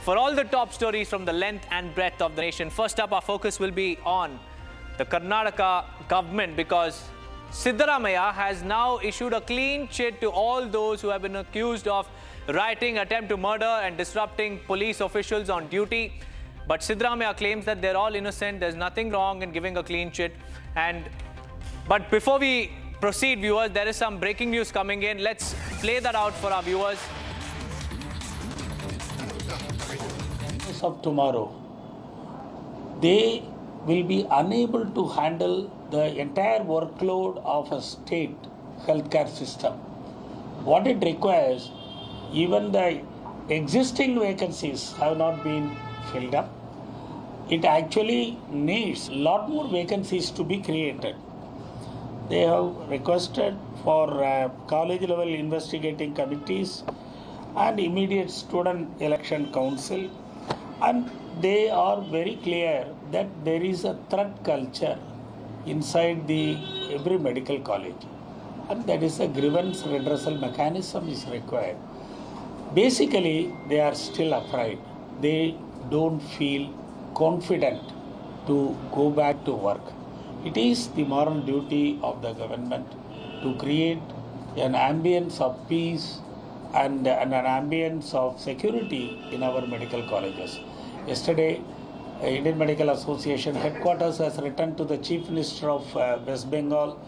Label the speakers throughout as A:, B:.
A: for all the top stories from the length and breadth of the nation. First up, our focus will be on the Karnataka government, because Siddaramaiah has now issued a clean chit to all those who have been accused of rioting, attempt to murder and disrupting police officials on duty. But Siddaramaiah claims that they're all innocent, there's nothing wrong in giving a clean chit. But before we proceed, viewers, there is some breaking news coming in. Let's play that out for our viewers.
B: Of tomorrow, they will be unable to handle the entire workload of a state healthcare system. What it requires, even the existing vacancies have not been filled up. It actually needs a lot more vacancies to be created. They have requested for college level investigating committees and immediate student election council, and they are very clear that there is a threat culture inside every medical college, and that is a grievance redressal mechanism is required. Basically, they are still afraid. They don't feel confident to go back to work. It is the moral duty of the government to create an ambience of peace and an ambience of security in our medical colleges. Yesterday, Indian Medical Association headquarters has written to the Chief Minister of West Bengal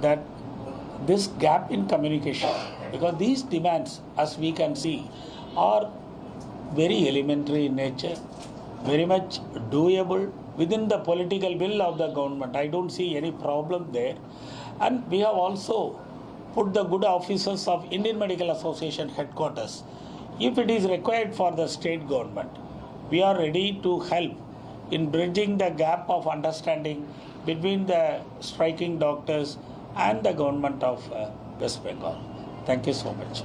B: that this gap in communication, because these demands, as we can see, are very elementary in nature, very much doable within the political will of the government. I don't see any problem there. And we have also put the good officers of Indian Medical Association headquarters. If it is required for the state government, we are ready to help in bridging the gap of understanding between the striking doctors and the government of West Bengal. Thank you so much.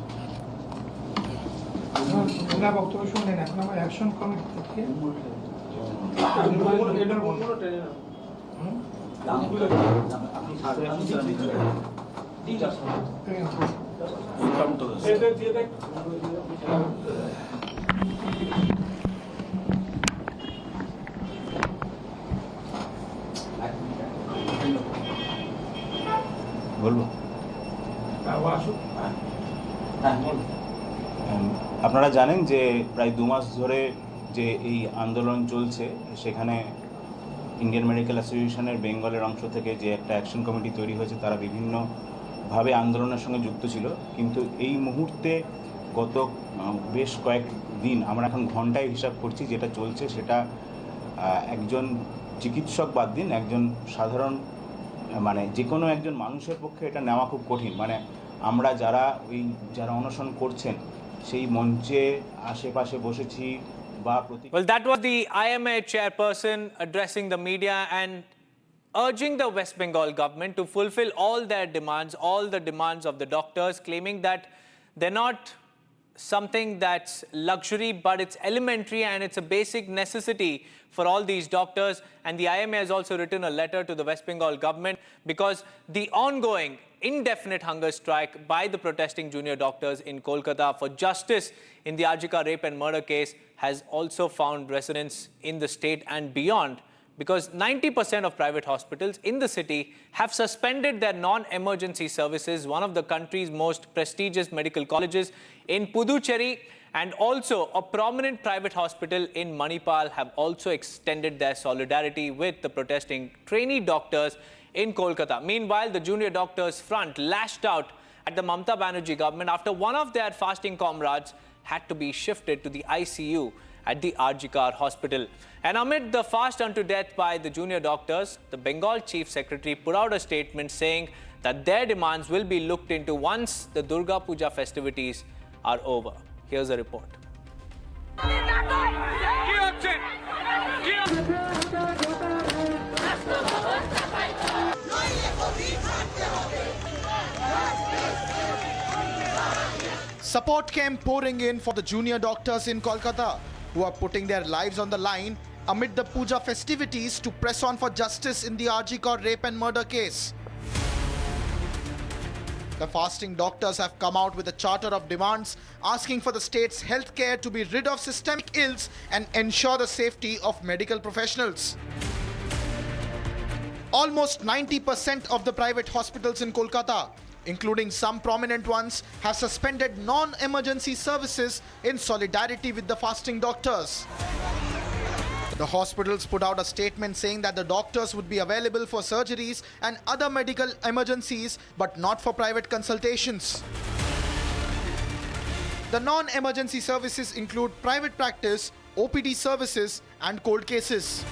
C: আপনারা জানেন যে প্রায় 2 মাস ধরে যে এই আন্দোলন চলছে, সেখানে ইন্ডিয়ান মেডিকেল অ্যাসোসিয়েশনের বেঙ্গলের অংশ থেকে যে একটা অ্যাকশন কমিটি তৈরি হয়েছে, তারা বিভিন্নভাবে আন্দোলনের সঙ্গে যুক্ত ছিল। কিন্তু এই মুহূর্তে গত বেশ কয়েকদিন, আমরা এখন ঘন্টায় হিসাব করছি, যেটা চলছে সেটা একজন চিকিৎসক বাদ দিন, একজন সাধারণ মানে যে কোনো একজন মানুষের পক্ষে এটা নেওয়া খুব কঠিন। মানে আমরা যারা অনশন করছেন সেই মঞ্চে আশেপাশে বসেছি বা
A: Well, that was the IMA chairperson addressing the media and urging the West Bengal government to fulfill all their demands, all the demands of the doctors, claiming that they're not something that's luxury, but it's elementary and it's a basic necessity for all these doctors. And the IMA has also written a letter to the West Bengal government because the ongoing indefinite hunger strike by the protesting junior doctors in Kolkata for justice in the Arjika rape and murder case has also found resonance in the state and beyond, because 90% of private hospitals in the city have suspended their non-emergency services. One of the country's most prestigious medical colleges in Puducherry and also a prominent private hospital in Manipal have also extended their solidarity with the protesting trainee doctors in Kolkata. Meanwhile, the junior doctors front lashed out at the Mamata Banerjee government after one of their fasting comrades had to be shifted to the ICU at the Arjikar hospital. And amid the fast unto death by the junior doctors, the Bengal Chief Secretary put out a statement saying that their demands will be looked into once the Durga Puja festivities are over. Here's a report.
D: Support came pouring in for the junior doctors in Kolkata, who are putting their lives on the line amid the Puja festivities to press on for justice in the Arjikar rape and murder case. The fasting doctors have come out with a charter of demands asking for the state's healthcare to be rid of systemic ills and ensure the safety of medical professionals. Almost 90% of the private hospitals in Kolkata, including some prominent ones, have suspended non-emergency services in solidarity with the fasting doctors. The hospitals put out a statement saying that the doctors would be available for surgeries and other medical emergencies, but not for private consultations. The non-emergency services include private practice, OPD services, and cold cases.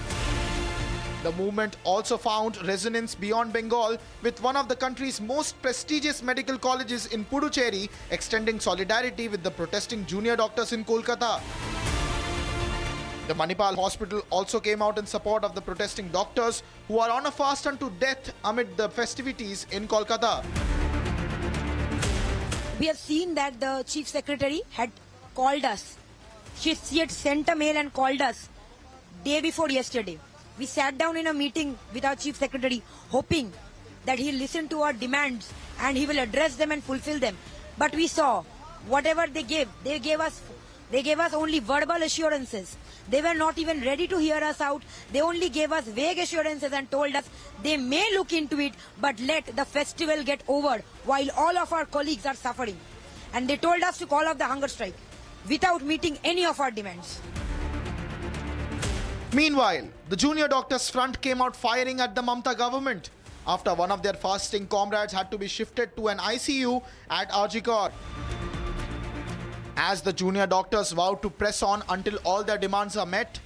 D: The movement also found resonance beyond Bengal, with one of the country's most prestigious medical colleges in Puducherry extending solidarity with the protesting junior doctors in Kolkata. The Manipal hospital also came out in support of the protesting doctors who are on a fast unto death amid the festivities in Kolkata.
E: We have seen that the chief secretary had called us. She had sent a mail and called us day before yesterday. We sat down in a meeting with our chief secretary, hoping that he'll listen to our demands and he will address them and fulfill them. But we saw whatever they gave us only verbal assurances. They were not even ready to hear us out. They only gave us vague assurances and told us they may look into it, but let the festival get over while all of our colleagues are suffering. And they told us to call off the hunger strike without meeting any of our demands.
D: Meanwhile, the junior doctors front came out firing at the Mamata government after one of their fasting comrades had to be shifted to an ICU at Arjikar. As the junior doctors vowed to press on until all their demands are met,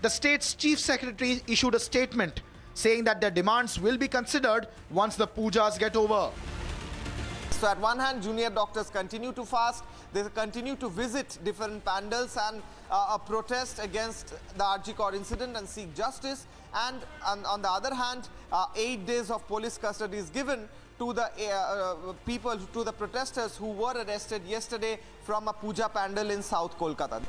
D: the state's chief secretary issued a statement saying that their demands will be considered once the pujas get over.
F: So at one hand, junior doctors continue to fast, they continue to visit different pandals and protest against the Arjikar incident and seek justice. And on the other hand, 8 days of police custody is given to the to the protesters who were arrested yesterday from a puja pandal in South Kolkata.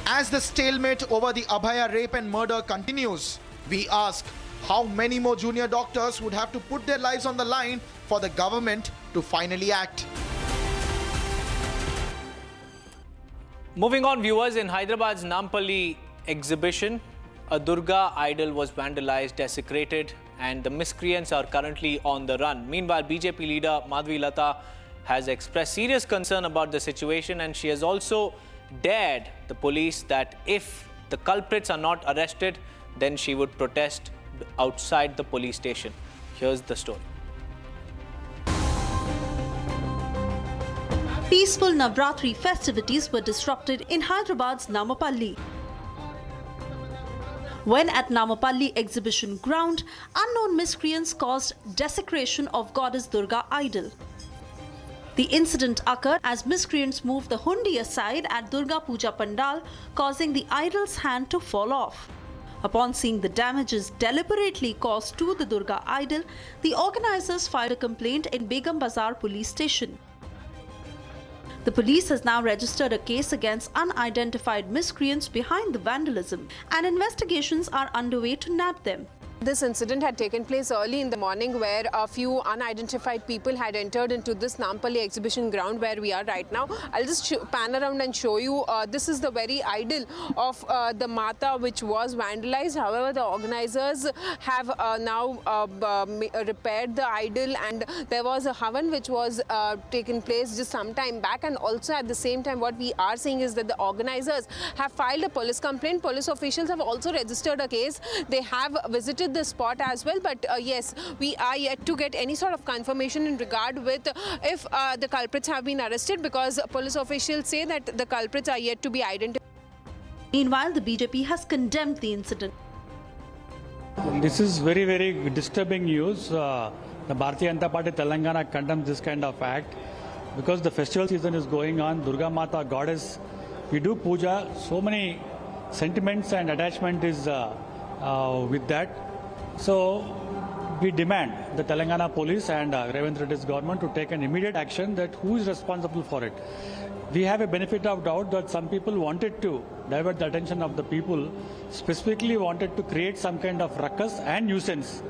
D: As the stalemate over the Abhaya rape and murder continues, we ask how many more junior doctors would have to put their lives on the line for the government to finally act.
A: Moving on, viewers, in Hyderabad's Nampalli exhibition, a Durga idol was vandalized, desecrated, and the miscreants are currently on the run. Meanwhile, BJP leader Madhavi Lata has expressed serious concern about the situation, and she has also dared the police that if the culprits are not arrested, then she would protest outside the police station. Here's the story.
G: Peaceful Navratri festivities were disrupted in Hyderabad's Namapalli. When at Namapalli exhibition ground, unknown miscreants caused desecration of goddess Durga idol. The incident occurred as miscreants moved the hundi aside at Durga Puja Pandal, causing the idol's hand to fall off. Upon seeing the damages deliberately caused to the Durga idol, the organizers filed a complaint in Begum Bazar police station. The police has now registered a case against unidentified miscreants behind the vandalism, and investigations are underway to nab them.
H: This incident had taken place early in the morning, where a few unidentified people had entered into this Nampalli exhibition ground where we are right now. I'll just pan around and show you. This is the very idol of the Mata which was vandalized. However, the organizers have now repaired the idol, and there was a havan which was taken place just some time back. And also at the same time, what we are seeing is that the organizers have filed a police complaint. Police officials have also registered a case. They have visited the spot as well, but yes, we are yet to get any sort of confirmation in regard with if the culprits have been arrested, because police officials say that the culprits are yet to be identified.
G: Meanwhile, the BJP has condemned the incident.
I: This is very, very disturbing news. The Bharatiya Janata Party Telangana condemns this kind of act because the festival season is going on. Durga Mata, goddess, we do puja. So many sentiments and attachment is with that. So we demand the Telangana police and Revanth Reddy's government to take an immediate action that who is responsible for it. We have a benefit of doubt that some people wanted to divert the attention of the people, specifically wanted to create some kind of ruckus and nuisance.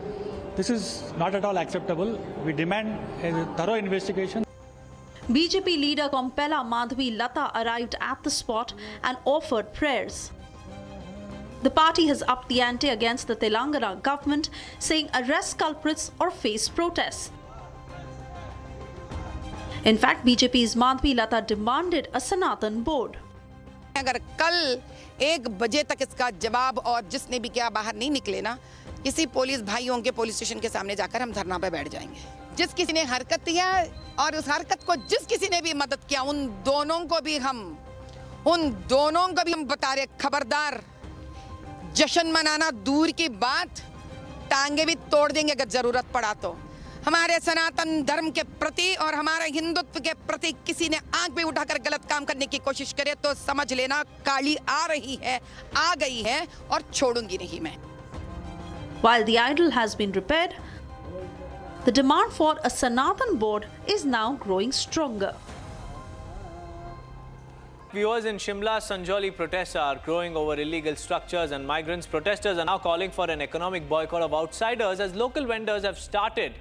I: This is not at all acceptable. We demand a thorough investigation.
G: BJP leader Kompella Madhavi Lata arrived at the spot and offered prayers. The party has upped the ante against the Telangana government, saying arrest culprits or face protests. In fact, BJP's Madhavi Lata demanded a Sanatan board.
J: अगर कल 1 बजे तक इसका जवाब और जिसने भी क्या बाहर नहीं निकले ना, किसी पुलिस भाइयों के पुलिस स्टेशन के सामने जाकर हम धरना पे बैठ जाएंगे. जिस किसी ने हरकत किया और उस हरकत को जिस किसी ने भी मदद किया, उन दोनों को भी हम बता रहे, खबरदार, जश्न मनाना दूर की बात, टांगे भी तोड़ देंगे अगर जरूरत पड़ा तो. हमारे सनातन धर्म के प्रति और हमारे हिंदुत्व के प्रति किसी ने आंख भी उठाकर गलत काम करने की कोशिश करे तो समझ लेना काली आ रही है, आ गई है और छोड़ूंगी नहीं मैं.
G: While the idol has been repaired, the demand for a Sanatan board is now growing stronger.
A: Viewers, in Shimla, Sanjoli protests are growing over illegal structures and migrants. Protesters are now calling for an economic boycott of outsiders as local vendors have started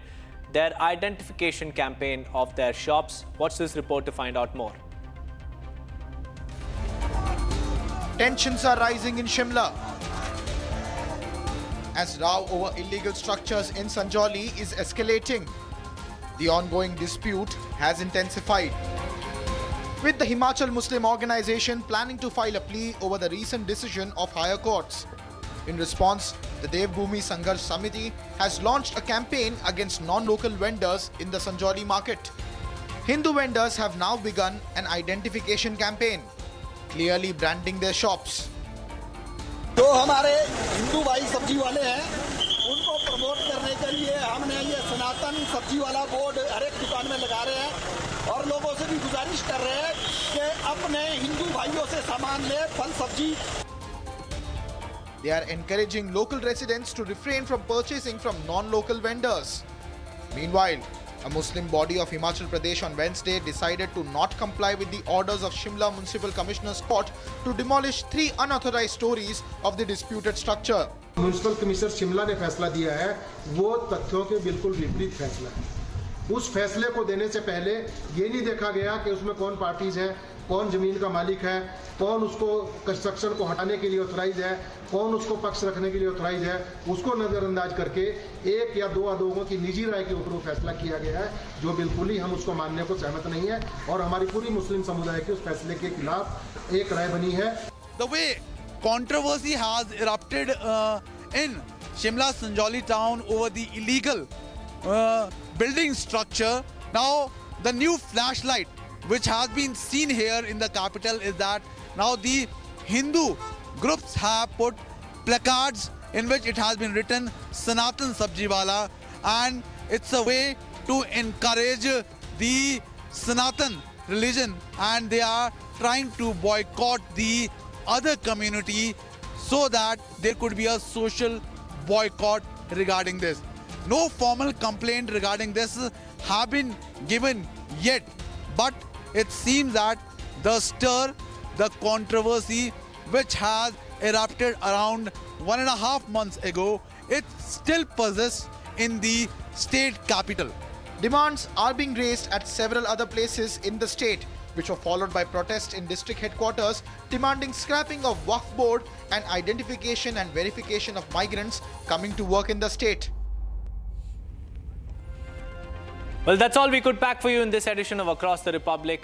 A: their identification campaign of their shops. Watch this report to find out more.
D: Tensions are rising in Shimla as row over illegal structures in Sanjoli is escalating. The ongoing dispute has intensified, with the Himachal Muslim Organization planning to file a plea over the recent decision of higher courts. In response, the Devbhoomi Sangharsh Samiti has launched a campaign against non-local vendors in the Sanjoli market. Hindu vendors have now begun an identification campaign, clearly branding their shops.
K: जो हमारे हिंदू भाई सब्जी वाले हैं उनको promote करने के लिए हमने ये सनातन सब्जी वाला बोर्ड हर एक दुकान में लगा रहे हैं और लोगों से भी गुजारिश कर रहे हैं कि अपने हिंदू भाइयों से सामान ले, फल सब्जी.
D: They are encouraging local residents to refrain from purchasing from non-local vendors. Meanwhile, a Muslim body of Himachal Pradesh on Wednesday decided to not comply with the orders of Shimla Municipal Commissioner's Court to demolish 3 unauthorized stories of the disputed structure.
L: Municipal commissioner Shimla ने फैसला दिया है वो तथ्यों के बिल्कुल विपरीत फैसला है. उस फैसले को देने से पहले ये नहीं देखा गया कि उसमें कौन पार्टीज है, कौन जमीन का मालिक है, कौन उसको कंस्ट्रक्शन को हटाने के लिए ऑथराइज है, कौन उसको पक्ष रखने के लिए ऑथराइज है. उसको नज़रअंदाज करके 1 या 2 लोगों की निजी राय के ऊपर वो फैसला किया गया है जो बिल्कुल ही हम उसको मानने को सहमत नहीं है और हमारी पूरी मुस्लिम समुदाय के उस फैसले के खिलाफ एक राय बनी है.
K: The way controversy has erupted in Shimla Sanjoli town over the illegal building structure. Now the new flashlight which has been seen here in the capital is that now the Hindu groups have put placards in which it has been written Sanatan Sabji Wala, and it's a way to encourage the Sanatan religion, and they are trying to boycott the other community so that there could be a social boycott regarding this. No formal complaint regarding this have been given yet, but it seems that the stir, the controversy which has erupted around 1.5 months ago, it still persists in the state capital.
D: Demands are being raised at several other places in the state, which were followed by protests in district headquarters demanding scrapping of Waqf board and identification and verification of migrants coming to work in the state.
A: Well, that's all we could pack for you in this edition of Across the Republic.